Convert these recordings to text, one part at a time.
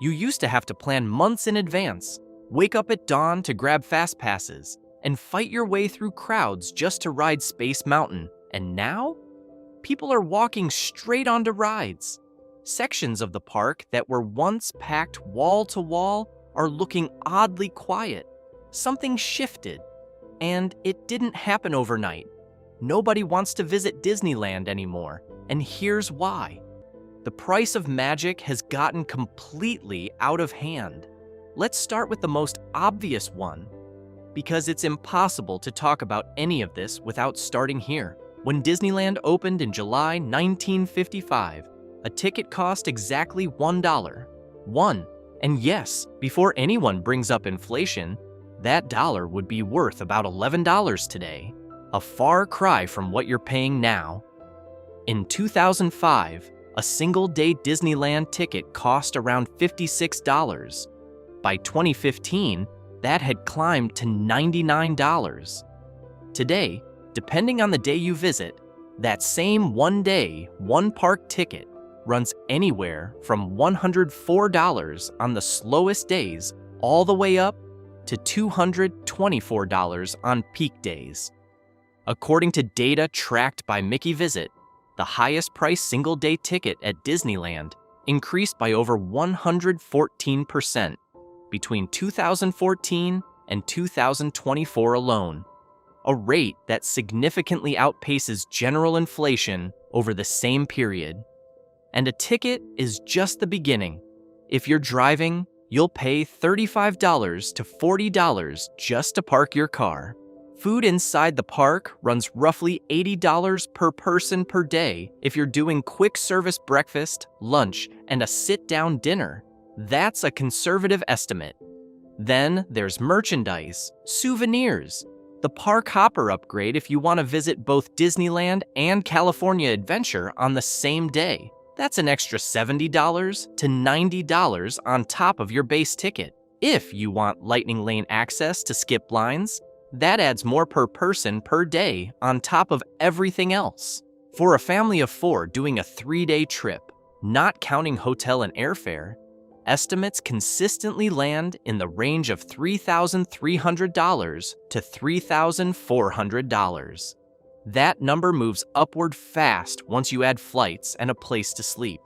You used to have to plan months in advance, wake up at dawn to grab fast passes, and fight your way through crowds just to ride Space Mountain. And now? People are walking straight onto rides. Sections of the park that were once packed wall to wall are looking oddly quiet. Something shifted, and it didn't happen overnight. Nobody wants to visit Disneyland anymore, and here's why. The price of magic has gotten completely out of hand. Let's start with the most obvious one, because it's impossible to talk about any of this without starting here. When Disneyland opened in July 1955, a ticket cost exactly $1. One. And yes, before anyone brings up inflation, that dollar would be worth about $11 today, a far cry from what you're paying now. In 2005, a single-day Disneyland ticket cost around $56. By 2015, that had climbed to $99. Today, depending on the day you visit, that same one-day, one-park ticket runs anywhere from $104 on the slowest days all the way up to $224 on peak days. According to data tracked by Mickey Visit, the highest-priced single-day ticket at Disneyland increased by over 114% between 2014 and 2024 alone, a rate that significantly outpaces general inflation over the same period. And a ticket is just the beginning. If you're driving, you'll pay $35 to $40 just to park your car. Food inside the park runs roughly $80 per person per day if you're doing quick service breakfast, lunch, and a sit-down dinner. That's a conservative estimate. Then there's merchandise, souvenirs, the park hopper upgrade if you want to visit both Disneyland and California Adventure on the same day. That's an extra $70 to $90 on top of your base ticket. If you want Lightning Lane access to skip lines, that adds more per person per day on top of everything else. For a family of 4 doing a 3-day trip, not counting hotel and airfare, estimates consistently land in the range of $3,300 to $3,400. That number moves upward fast once you add flights and a place to sleep.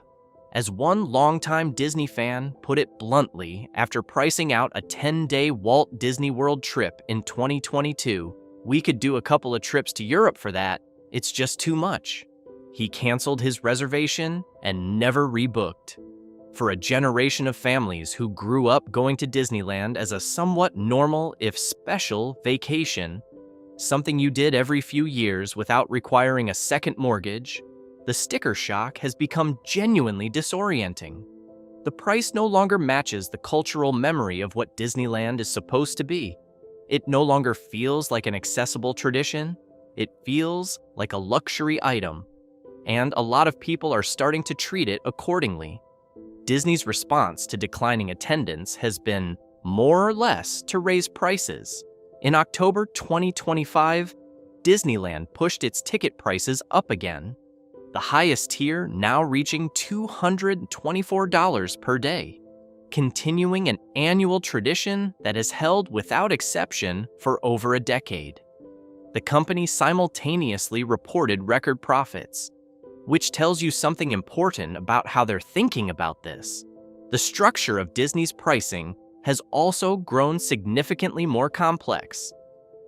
As one longtime Disney fan put it bluntly after pricing out a 10-day Walt Disney World trip in 2022, "We could do a couple of trips to Europe for that. It's just too much." He canceled his reservation and never rebooked. For a generation of families who grew up going to Disneyland as a somewhat normal, if special, vacation, something you did every few years without requiring a second mortgage, the sticker shock has become genuinely disorienting. The price no longer matches the cultural memory of what Disneyland is supposed to be. It no longer feels like an accessible tradition. It feels like a luxury item. And a lot of people are starting to treat it accordingly. Disney's response to declining attendance has been, more or less, to raise prices. In October 2025, Disneyland pushed its ticket prices up again, the highest tier now reaching $224 per day, continuing an annual tradition that has held without exception for over a decade. The company simultaneously reported record profits, which tells you something important about how they're thinking about this. The structure of Disney's pricing has also grown significantly more complex.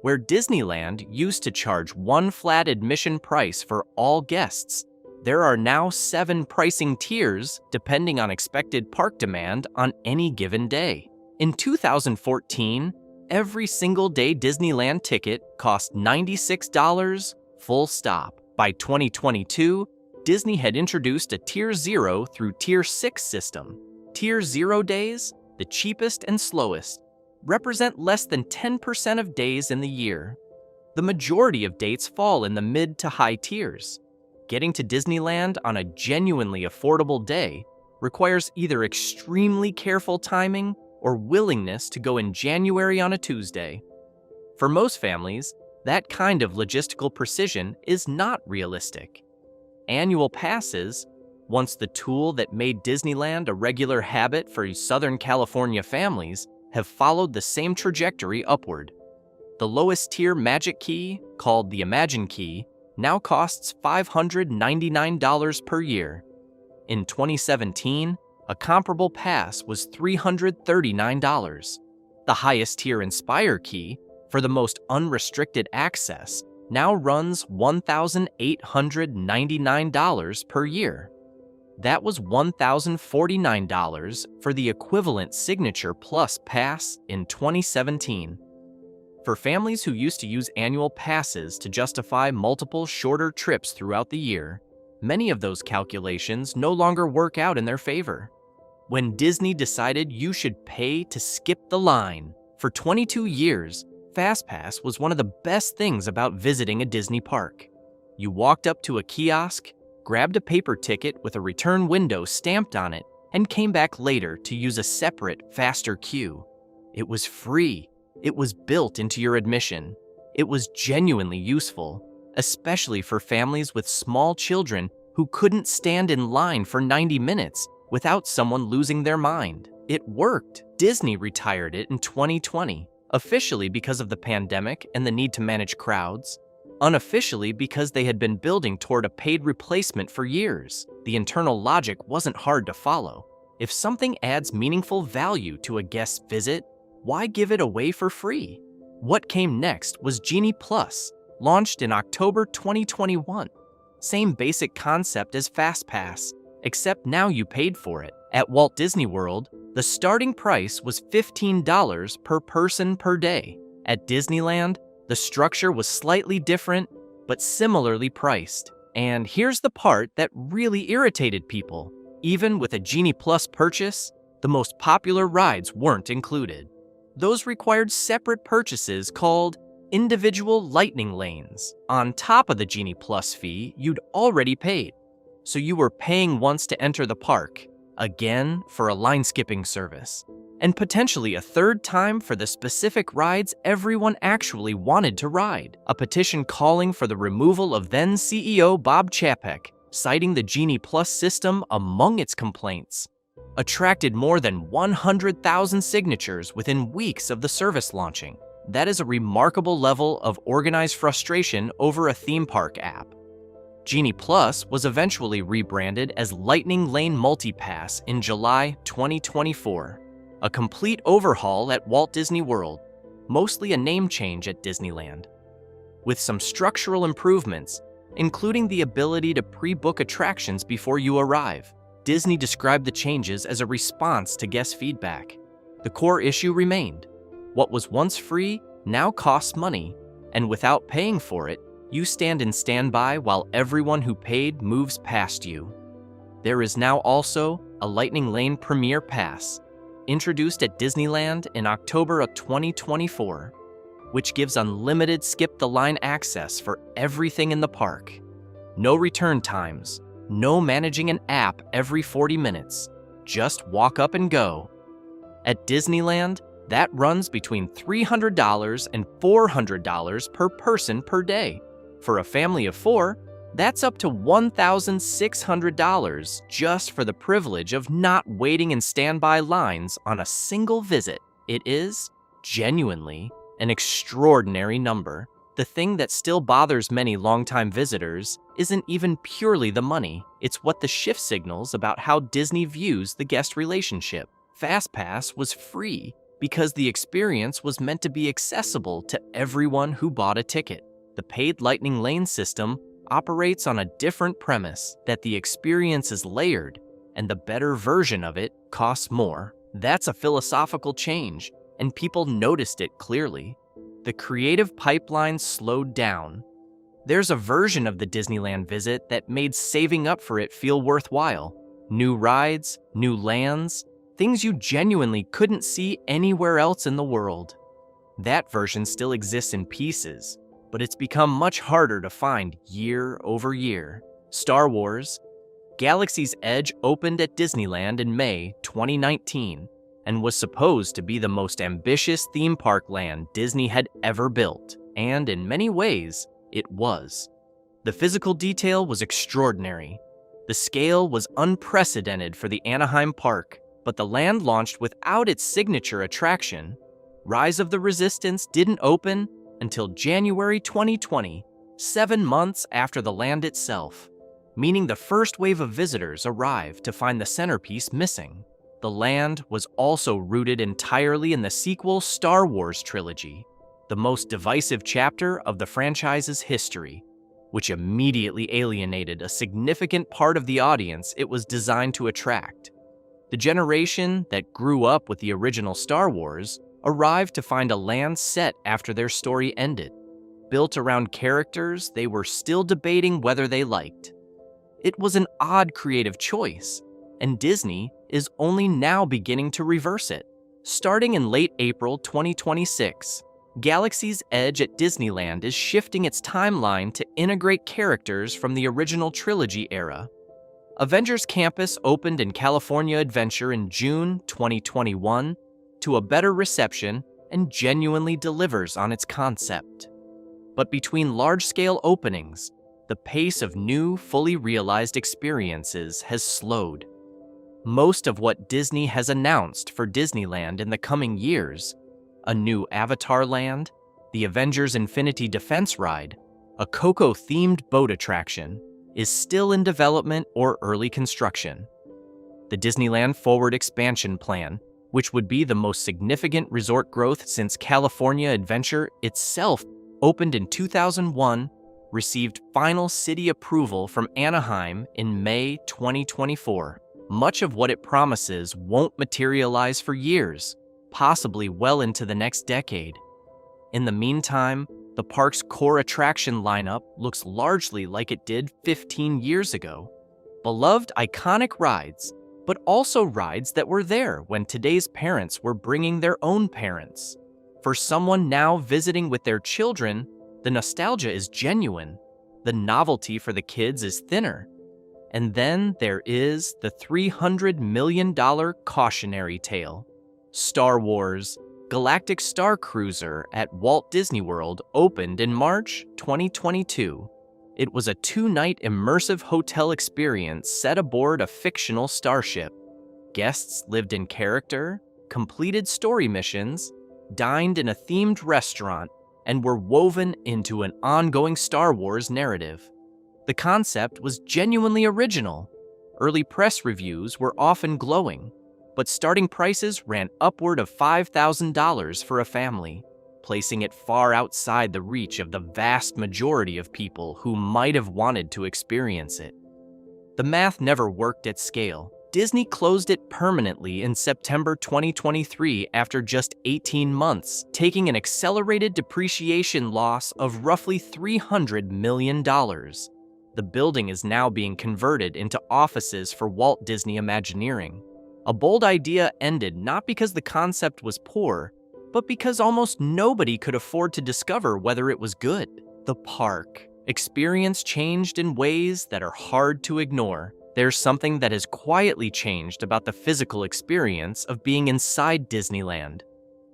Where Disneyland used to charge one flat admission price for all guests, there are now 7 pricing tiers depending on expected park demand on any given day. In 2014, every single-day Disneyland ticket cost $96, full stop. By 2022, Disney had introduced a Tier 0 through Tier 6 system. Tier 0 days, the cheapest and slowest, represent less than 10% of days in the year. The majority of dates fall in the mid to high tiers. Getting to Disneyland on a genuinely affordable day requires either extremely careful timing or willingness to go in January on a Tuesday. For most families, that kind of logistical precision is not realistic. Annual passes, Once the tool that made Disneyland a regular habit for Southern California families have followed the same trajectory upward. The lowest tier Magic Key, called the Imagine Key, now costs $599 per year. In 2017, a comparable pass was $339. The highest tier Inspire Key, for the most unrestricted access, now runs $1,899 per year. That was $1,049 for the equivalent Signature Plus pass in 2017. For families who used to use annual passes to justify multiple shorter trips throughout the year, many of those calculations no longer work out in their favor. When Disney decided you should pay to skip the line, for 22 years, FastPass was one of the best things about visiting a Disney park. You walked up to a kiosk, grabbed a paper ticket with a return window stamped on it, and came back later to use a separate, faster queue. It was free. It was built into your admission. It was genuinely useful, especially for families with small children who couldn't stand in line for 90 minutes without someone losing their mind. It worked. Disney retired it in 2020, officially because of the pandemic and the need to manage crowds, unofficially because they had been building toward a paid replacement for years. The internal logic wasn't hard to follow. If something adds meaningful value to a guest's visit, why give it away for free? What came next was Genie Plus, launched in October 2021. Same basic concept as FastPass, except now you paid for it. At Walt Disney World, the starting price was $15 per person per day. At Disneyland, the structure was slightly different, but similarly priced. And here's the part that really irritated people. Even with a Genie Plus purchase, the most popular rides weren't included. Those required separate purchases called individual lightning lanes on top of the Genie Plus fee you'd already paid. So you were paying once to enter the park, again for a line-skipping service, and potentially a third time for the specific rides everyone actually wanted to ride. A petition calling for the removal of then CEO Bob Chapek, citing the Genie Plus system among its complaints, attracted more than 100,000 signatures within weeks of the service launching. That is a remarkable level of organized frustration over a theme park app. Genie Plus was eventually rebranded as Lightning Lane MultiPass in July 2024, a complete overhaul at Walt Disney World, mostly a name change at Disneyland. With some structural improvements, including the ability to pre-book attractions before you arrive, Disney described the changes as a response to guest feedback. The core issue remained. What was once free now costs money, and without paying for it, you stand in standby while everyone who paid moves past you. There is now also a Lightning Lane Premier Pass, introduced at Disneyland in October of 2024, which gives unlimited skip-the-line access for everything in the park. No return times, no managing an app every 40 minutes, just walk up and go. At Disneyland, that runs between $300 and $400 per person per day. For a family of 4, that's up to $1,600 just for the privilege of not waiting in standby lines on a single visit. It is, genuinely, an extraordinary number. The thing that still bothers many longtime visitors isn't even purely the money, it's what the shift signals about how Disney views the guest relationship. FastPass was free because the experience was meant to be accessible to everyone who bought a ticket. The paid Lightning Lane system operates on a different premise, that the experience is layered, and the better version of it costs more. That's a philosophical change, and people noticed it clearly. The creative pipeline slowed down. There's a version of the Disneyland visit that made saving up for it feel worthwhile. New rides, new lands, things you genuinely couldn't see anywhere else in the world. That version still exists in pieces, but it's become much harder to find year over year. Star Wars: Galaxy's Edge opened at Disneyland in May 2019 and was supposed to be the most ambitious theme park land Disney had ever built, and in many ways, it was. The physical detail was extraordinary. The scale was unprecedented for the Anaheim park, but the land launched without its signature attraction. Rise of the Resistance didn't open until January 2020, 7 months after the land itself, meaning the first wave of visitors arrived to find the centerpiece missing. The land was also rooted entirely in the sequel Star Wars trilogy, the most divisive chapter of the franchise's history, which immediately alienated a significant part of the audience it was designed to attract. The generation that grew up with the original Star Wars arrived to find a land set after their story ended, built around characters they were still debating whether they liked. It was an odd creative choice, and Disney is only now beginning to reverse it. Starting in late April 2026, Galaxy's Edge at Disneyland is shifting its timeline to integrate characters from the original trilogy era. Avengers Campus opened in California Adventure in June 2021 to a better reception and genuinely delivers on its concept. But between large-scale openings, the pace of new, fully realized experiences has slowed. Most of what Disney has announced for Disneyland in the coming years, a new Avatar Land, the Avengers Infinity Defense Ride, a Coco-themed boat attraction, is still in development or early construction. The Disneyland Forward expansion plan, which would be the most significant resort growth since California Adventure itself opened in 2001, received final city approval from Anaheim in May 2024. Much of what it promises won't materialize for years, possibly well into the next decade. In the meantime, the park's core attraction lineup looks largely like it did 15 years ago. Beloved iconic rides, but also rides that were there when today's parents were bringing their own parents. For someone now visiting with their children, the nostalgia is genuine. The novelty for the kids is thinner. And then there is the $300 million cautionary tale. Star Wars Galactic Star Cruiser at Walt Disney World opened in March 2022. It was a 2-night immersive hotel experience set aboard a fictional starship. Guests lived in character, completed story missions, dined in a themed restaurant, and were woven into an ongoing Star Wars narrative. The concept was genuinely original. Early press reviews were often glowing, but starting prices ran upward of $5,000 for a family, placing it far outside the reach of the vast majority of people who might have wanted to experience it. The math never worked at scale. Disney closed it permanently in September 2023 after just 18 months, taking an accelerated depreciation loss of roughly $300 million. The building is now being converted into offices for Walt Disney Imagineering. A bold idea ended not because the concept was poor, but because almost nobody could afford to discover whether it was good. The park experience changed in ways that are hard to ignore. There's something that has quietly changed about the physical experience of being inside Disneyland.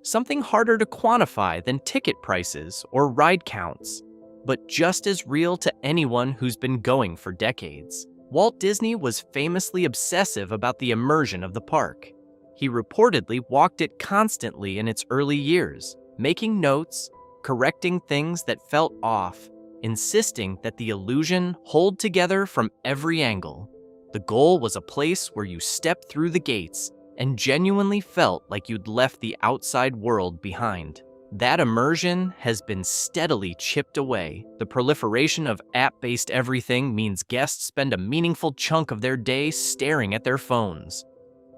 Something harder to quantify than ticket prices or ride counts, but just as real to anyone who's been going for decades. Walt Disney was famously obsessive about the immersion of the park. He reportedly walked it constantly in its early years, making notes, correcting things that felt off, insisting that the illusion hold together from every angle. The goal was a place where you stepped through the gates and genuinely felt like you'd left the outside world behind. That immersion has been steadily chipped away. The proliferation of app-based everything means guests spend a meaningful chunk of their day staring at their phones.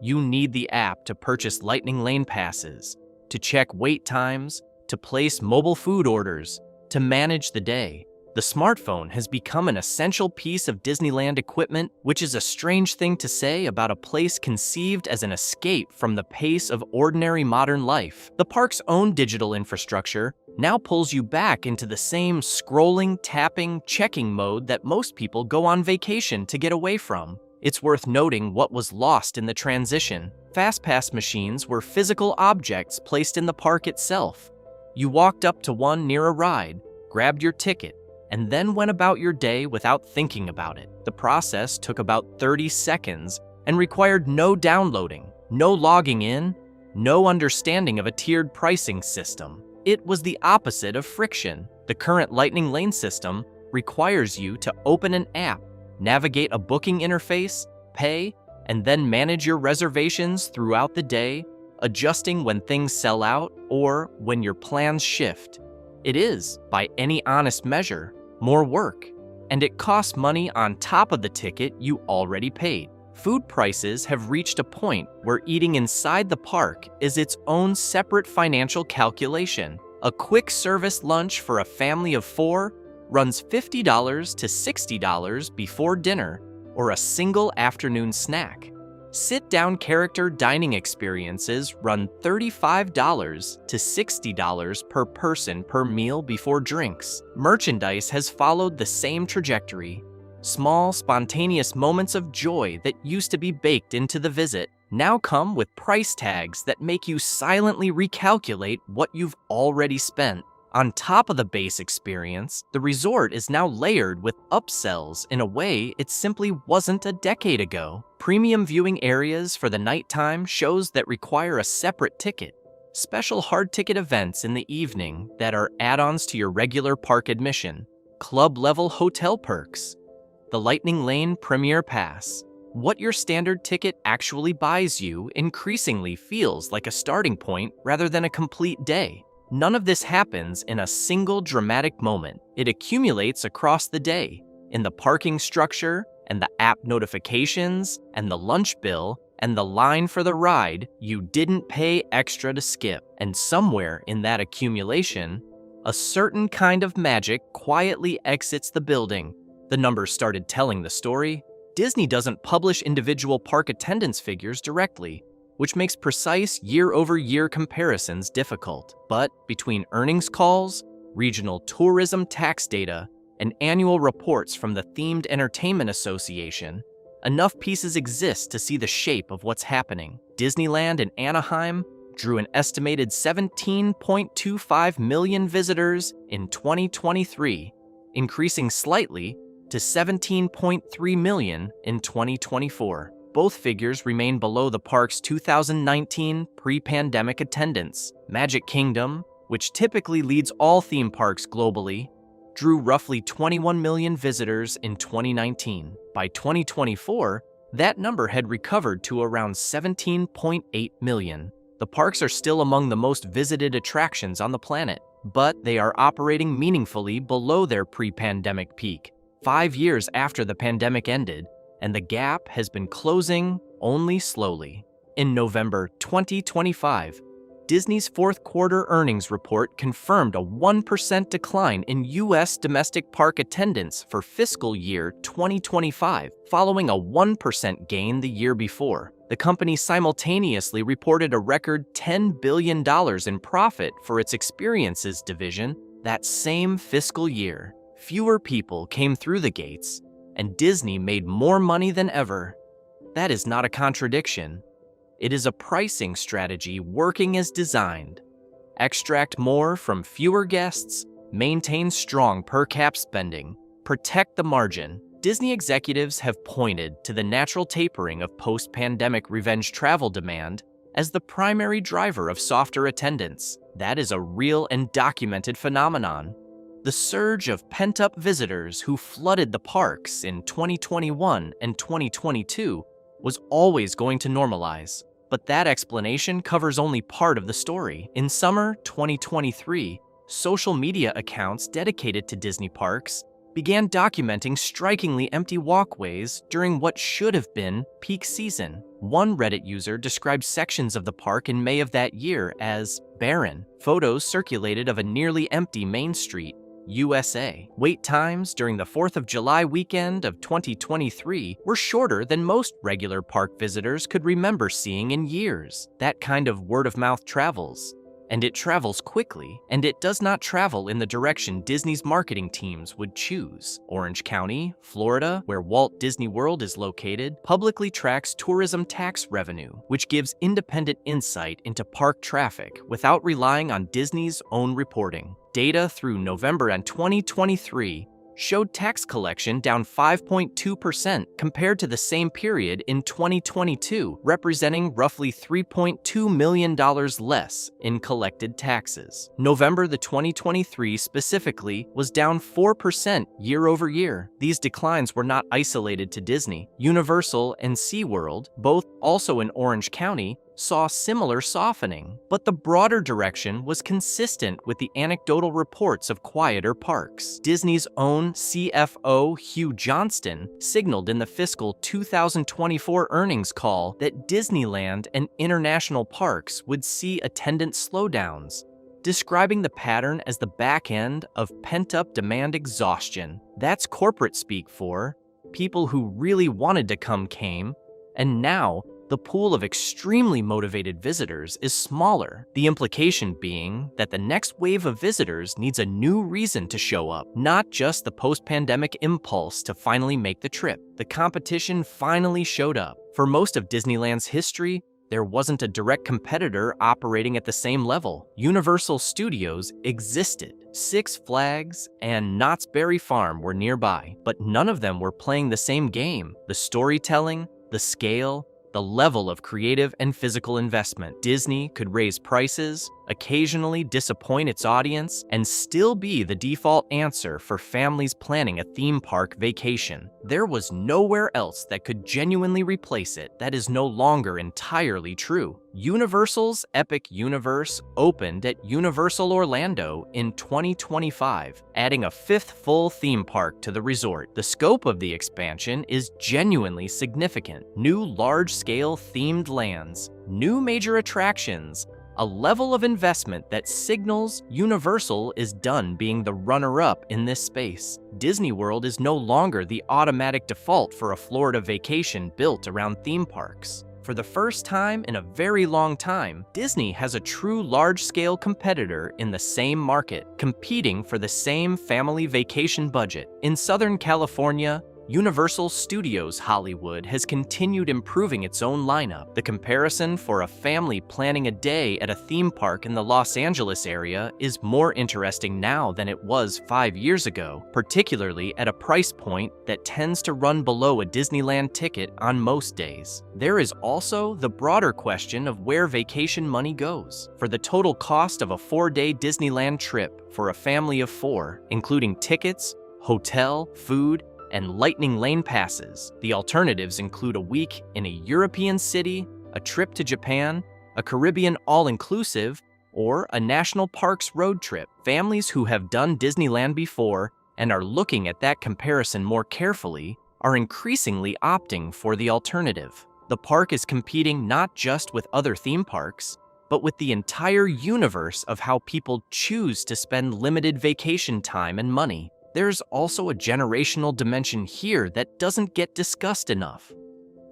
You need the app to purchase Lightning Lane passes, to check wait times, to place mobile food orders, to manage the day. The smartphone has become an essential piece of Disneyland equipment, which is a strange thing to say about a place conceived as an escape from the pace of ordinary modern life. The park's own digital infrastructure now pulls you back into the same scrolling, tapping, checking mode that most people go on vacation to get away from. It's worth noting what was lost in the transition. FastPass machines were physical objects placed in the park itself. You walked up to one near a ride, grabbed your ticket, and then went about your day without thinking about it. The process took about 30 seconds and required no downloading, no logging in, no understanding of a tiered pricing system. It was the opposite of friction. The current Lightning Lane system requires you to open an app, navigate a booking interface, pay, and then manage your reservations throughout the day, adjusting when things sell out or when your plans shift. It is, by any honest measure, more work, and it costs money on top of the ticket you already paid. Food prices have reached a point where eating inside the park is its own separate financial calculation. A quick service lunch for a family of 4 runs $50 to $60 before dinner, or a single afternoon snack. Sit-down character dining experiences run $35 to $60 per person per meal before drinks. Merchandise has followed the same trajectory. Small, spontaneous moments of joy that used to be baked into the visit now come with price tags that make you silently recalculate what you've already spent. On top of the base experience, the resort is now layered with upsells in a way it simply wasn't a decade ago. Premium viewing areas for the nighttime shows that require a separate ticket. Special hard ticket events in the evening that are add-ons to your regular park admission. Club-level hotel perks. The Lightning Lane Premier Pass. What your standard ticket actually buys you increasingly feels like a starting point rather than a complete day. None of this happens in a single dramatic moment. It accumulates across the day, in the parking structure, and the app notifications, and the lunch bill, and the line for the ride you didn't pay extra to skip. And somewhere in that accumulation, a certain kind of magic quietly exits the building. The numbers started telling the story. Disney doesn't publish individual park attendance figures directly, which makes precise year-over-year comparisons difficult. But between earnings calls, regional tourism tax data, and annual reports from the Themed Entertainment Association, enough pieces exist to see the shape of what's happening. Disneyland in Anaheim drew an estimated 17.25 million visitors in 2023, increasing slightly to 17.3 million in 2024. Both figures remain below the park's 2019 pre-pandemic attendance. Magic Kingdom, which typically leads all theme parks globally, drew roughly 21 million visitors in 2019. By 2024, that number had recovered to around 17.8 million. The parks are still among the most visited attractions on the planet, but they are operating meaningfully below their pre-pandemic peak, 5 years after the pandemic ended, and the gap has been closing only slowly. In November 2025, Disney's fourth quarter earnings report confirmed a 1% decline in U.S. domestic park attendance for fiscal year 2025, following a 1% gain the year before. The company simultaneously reported a record $10 billion in profit for its experiences division that same fiscal year. Fewer people came through the gates, and Disney made more money than ever. That is not a contradiction. It is a pricing strategy working as designed. Extract more from fewer guests, maintain strong per cap spending, protect the margin. Disney executives have pointed to the natural tapering of post-pandemic revenge travel demand as the primary driver of softer attendance. That is a real and documented phenomenon. The surge of pent-up visitors who flooded the parks in 2021 and 2022 was always going to normalize, but that explanation covers only part of the story. In summer 2023, social media accounts dedicated to Disney parks began documenting strikingly empty walkways during what should have been peak season. One Reddit user described sections of the park in May of that year as barren. Photos circulated of a nearly empty Main Street, USA. Wait times during the 4th of July weekend of 2023 were shorter than most regular park visitors could remember seeing in years. That kind of word-of-mouth travels, and it travels quickly, and it does not travel in the direction Disney's marketing teams would choose. Orange County, Florida, where Walt Disney World is located, publicly tracks tourism tax revenue, which gives independent insight into park traffic without relying on Disney's own reporting. Data through November and 2023 showed tax collection down 5.2% compared to the same period in 2022, representing roughly $3.2 million less in collected taxes. November the 2023 specifically was down 4% year over year. These declines were not isolated to Disney. Universal and SeaWorld, both also in Orange County, saw similar softening, but the broader direction was consistent with the anecdotal reports of quieter parks. Disney's own CFO, Hugh Johnston, signaled in the fiscal 2024 earnings call that Disneyland and international parks would see attendance slowdowns, describing the pattern as the back end of pent-up demand exhaustion. That's corporate speak for people who really wanted to come came, and now the pool of extremely motivated visitors is smaller, the implication being that the next wave of visitors needs a new reason to show up, not just the post-pandemic impulse to finally make the trip. The competition finally showed up. For most of Disneyland's history, there wasn't a direct competitor operating at the same level. Universal Studios existed. Six Flags and Knott's Berry Farm were nearby, but none of them were playing the same game. The storytelling, the scale, the level of creative and physical investment. Disney could raise prices, occasionally disappoint its audience, and still be the default answer for families planning a theme park vacation. There was nowhere else that could genuinely replace it. That is no longer entirely true. Universal's Epic Universe opened at Universal Orlando in 2025, adding a fifth full theme park to the resort. The scope of the expansion is genuinely significant. New large-scale themed lands, new major attractions, a level of investment that signals Universal is done being the runner-up in this space. Disney World is no longer the automatic default for a Florida vacation built around theme parks. For the first time in a very long time, Disney has a true large-scale competitor in the same market, competing for the same family vacation budget. In Southern California, Universal Studios Hollywood has continued improving its own lineup. The comparison for a family planning a day at a theme park in the Los Angeles area is more interesting now than it was 5 years ago, particularly at a price point that tends to run below a Disneyland ticket on most days. There is also the broader question of where vacation money goes. For the total cost of a 4-day Disneyland trip for a family of 4, including tickets, hotel, food, and Lightning Lane passes, the alternatives include a week in a European city, a trip to Japan, a Caribbean all-inclusive, or a national parks road trip. Families who have done Disneyland before and are looking at that comparison more carefully are increasingly opting for the alternative. The park is competing not just with other theme parks, but with the entire universe of how people choose to spend limited vacation time and money. There's also a generational dimension here that doesn't get discussed enough.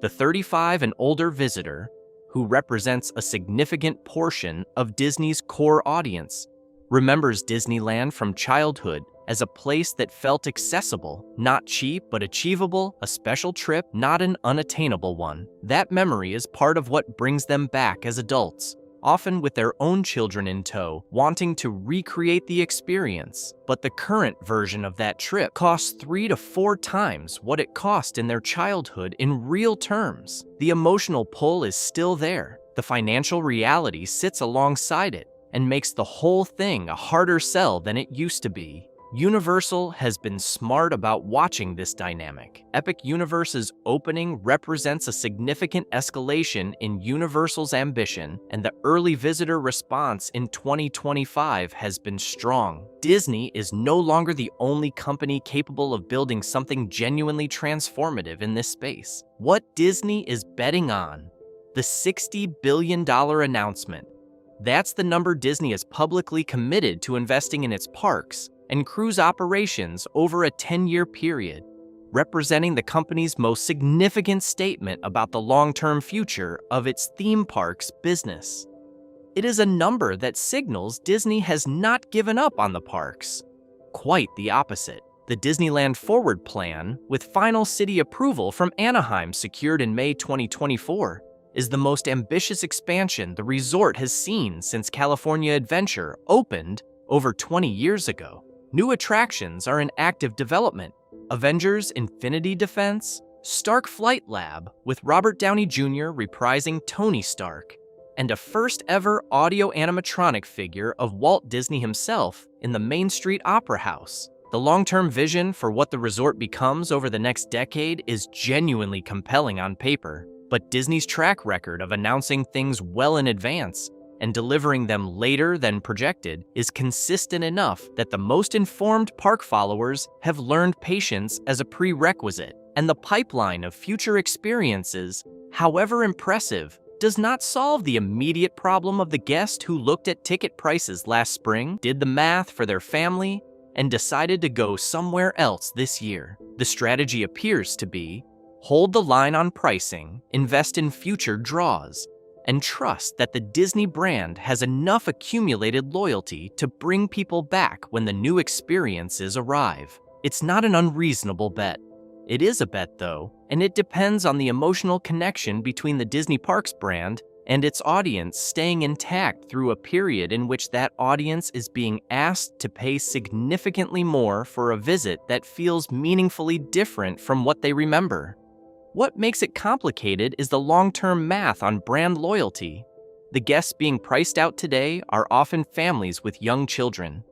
The 35 and older visitor, who represents a significant portion of Disney's core audience, remembers Disneyland from childhood as a place that felt accessible, not cheap but achievable, a special trip, not an unattainable one. That memory is part of what brings them back as adults, often with their own children in tow, wanting to recreate the experience. But the current version of that trip costs 3 to 4 times what it cost in their childhood in real terms. The emotional pull is still there. The financial reality sits alongside it and makes the whole thing a harder sell than it used to be. Universal has been smart about watching this dynamic. Epic Universe's opening represents a significant escalation in Universal's ambition, and the early visitor response in 2025 has been strong. Disney is no longer the only company capable of building something genuinely transformative in this space. What Disney is betting on? The $60 billion announcement. That's the number Disney has publicly committed to investing in its parks and cruise operations over a 10-year period, representing the company's most significant statement about the long-term future of its theme parks business. It is a number that signals Disney has not given up on the parks. Quite the opposite. The Disneyland Forward Plan, with final city approval from Anaheim secured in May 2024, is the most ambitious expansion the resort has seen since California Adventure opened over 20 years ago. New attractions are in active development. Avengers Infinity Defense, Stark Flight Lab with Robert Downey Jr. reprising Tony Stark, and a first-ever audio animatronic figure of Walt Disney himself in the Main Street Opera House. The long-term vision for what the resort becomes over the next decade is genuinely compelling on paper, but Disney's track record of announcing things well in advance and delivering them later than projected is consistent enough that the most informed park followers have learned patience as a prerequisite, and the pipeline of future experiences, however impressive, does not solve the immediate problem of the guest who looked at ticket prices last spring, did the math for their family, and decided to go somewhere else this year. The strategy appears to be, hold the line on pricing, invest in future draws, and trust that the Disney brand has enough accumulated loyalty to bring people back when the new experiences arrive. It's not an unreasonable bet. It is a bet, though, and it depends on the emotional connection between the Disney Parks brand and its audience staying intact through a period in which that audience is being asked to pay significantly more for a visit that feels meaningfully different from what they remember. What makes it complicated is the long-term math on brand loyalty. The guests being priced out today are often families with young children,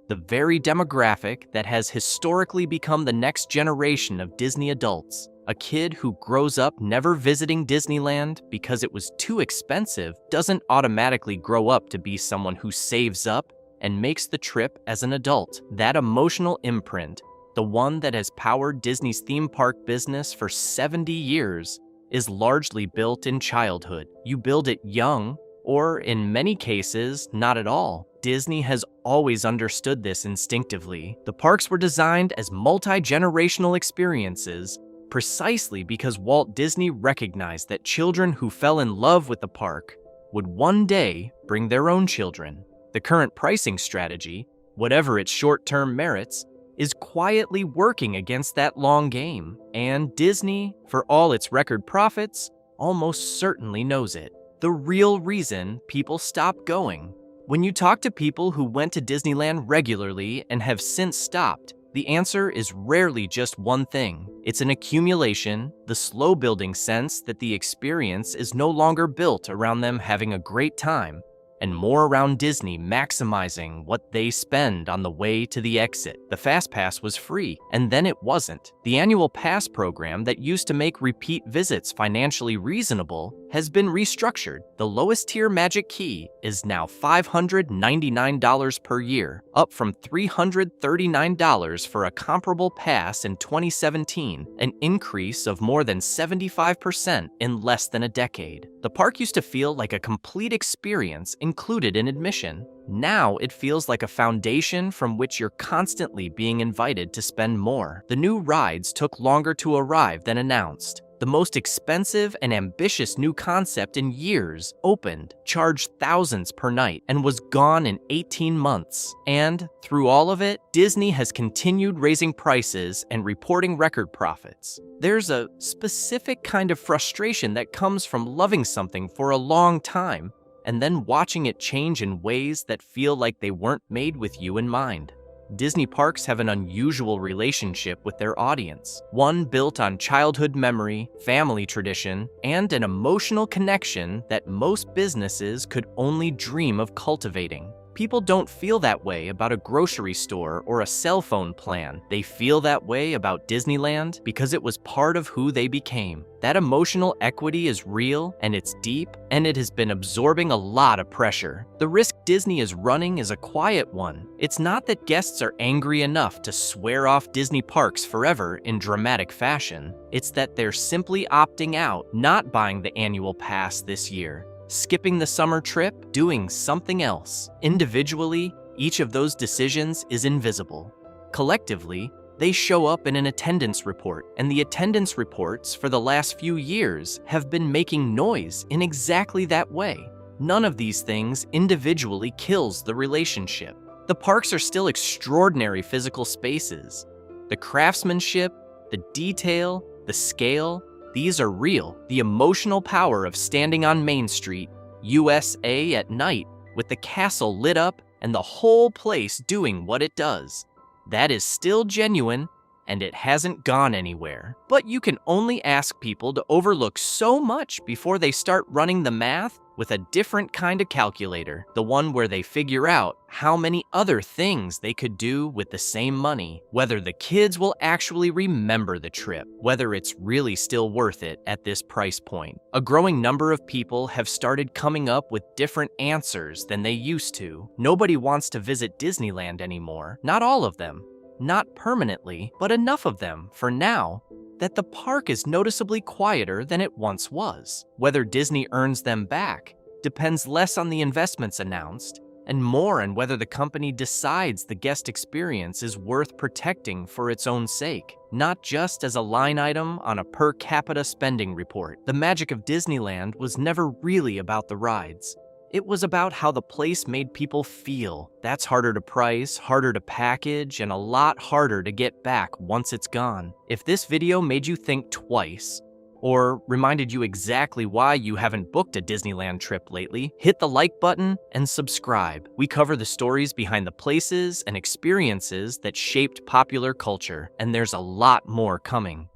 the very demographic that has historically become the next generation of Disney adults. A kid who grows up never visiting Disneyland because it was too expensive doesn't automatically grow up to be someone who saves up and makes the trip as an adult. That emotional imprint, the one that has powered Disney's theme park business for 70 years, is largely built in childhood. You build it young, or in many cases, not at all. Disney has always understood this instinctively. The parks were designed as multi-generational experiences precisely because Walt Disney recognized that children who fell in love with the park would one day bring their own children. The current pricing strategy, whatever its short-term merits, is quietly working against that long game, and Disney, for all its record profits, almost certainly knows it. The real reason people stop going. When you talk to people who went to Disneyland regularly and have since stopped, the answer is rarely just one thing. It's an accumulation, the slow-building sense that the experience is no longer built around them having a great time, and more around Disney maximizing what they spend on the way to the exit. The Fast Pass was free, and then it wasn't. The annual pass program that used to make repeat visits financially reasonable has been restructured. The lowest tier Magic Key is now $599 per year, up from $339 for a comparable pass in 2017, an increase of more than 75% in less than a decade. The park used to feel like a complete experience included in admission. Now it feels like a foundation from which you're constantly being invited to spend more. The new rides took longer to arrive than announced. The most expensive and ambitious new concept in years opened, charged thousands per night, and was gone in 18 months. And through all of it, Disney has continued raising prices and reporting record profits. There's a specific kind of frustration that comes from loving something for a long time and then watching it change in ways that feel like they weren't made with you in mind. Disney parks have an unusual relationship with their audience, one built on childhood memory, family tradition, and an emotional connection that most businesses could only dream of cultivating. People don't feel that way about a grocery store or a cell phone plan. They feel that way about Disneyland because it was part of who they became. That emotional equity is real, and it's deep, and it has been absorbing a lot of pressure. The risk Disney is running is a quiet one. It's not that guests are angry enough to swear off Disney parks forever in dramatic fashion. It's that they're simply opting out, not buying the annual pass this year, skipping the summer trip, doing something else. Individually, each of those decisions is invisible. Collectively, they show up in an attendance report, and the attendance reports for the last few years have been making noise in exactly that way. None of these things individually kills the relationship. The parks are still extraordinary physical spaces. The craftsmanship, the detail, the scale, these are real. The emotional power of standing on Main Street, USA at night, with the castle lit up and the whole place doing what it does. That is still genuine, and it hasn't gone anywhere. But you can only ask people to overlook so much before they start running the math with a different kind of calculator, the one where they figure out how many other things they could do with the same money, whether the kids will actually remember the trip, whether it's really still worth it at this price point. A growing number of people have started coming up with different answers than they used to. Nobody wants to visit Disneyland anymore, not all of them. Not permanently, but enough of them, for now, that the park is noticeably quieter than it once was. Whether Disney earns them back depends less on the investments announced and more on whether the company decides the guest experience is worth protecting for its own sake, not just as a line item on a per capita spending report. The magic of Disneyland was never really about the rides. It was about how the place made people feel. That's harder to price, harder to package, and a lot harder to get back once it's gone. If this video made you think twice, or reminded you exactly why you haven't booked a Disneyland trip lately, hit the like button and subscribe. We cover the stories behind the places and experiences that shaped popular culture, and there's a lot more coming.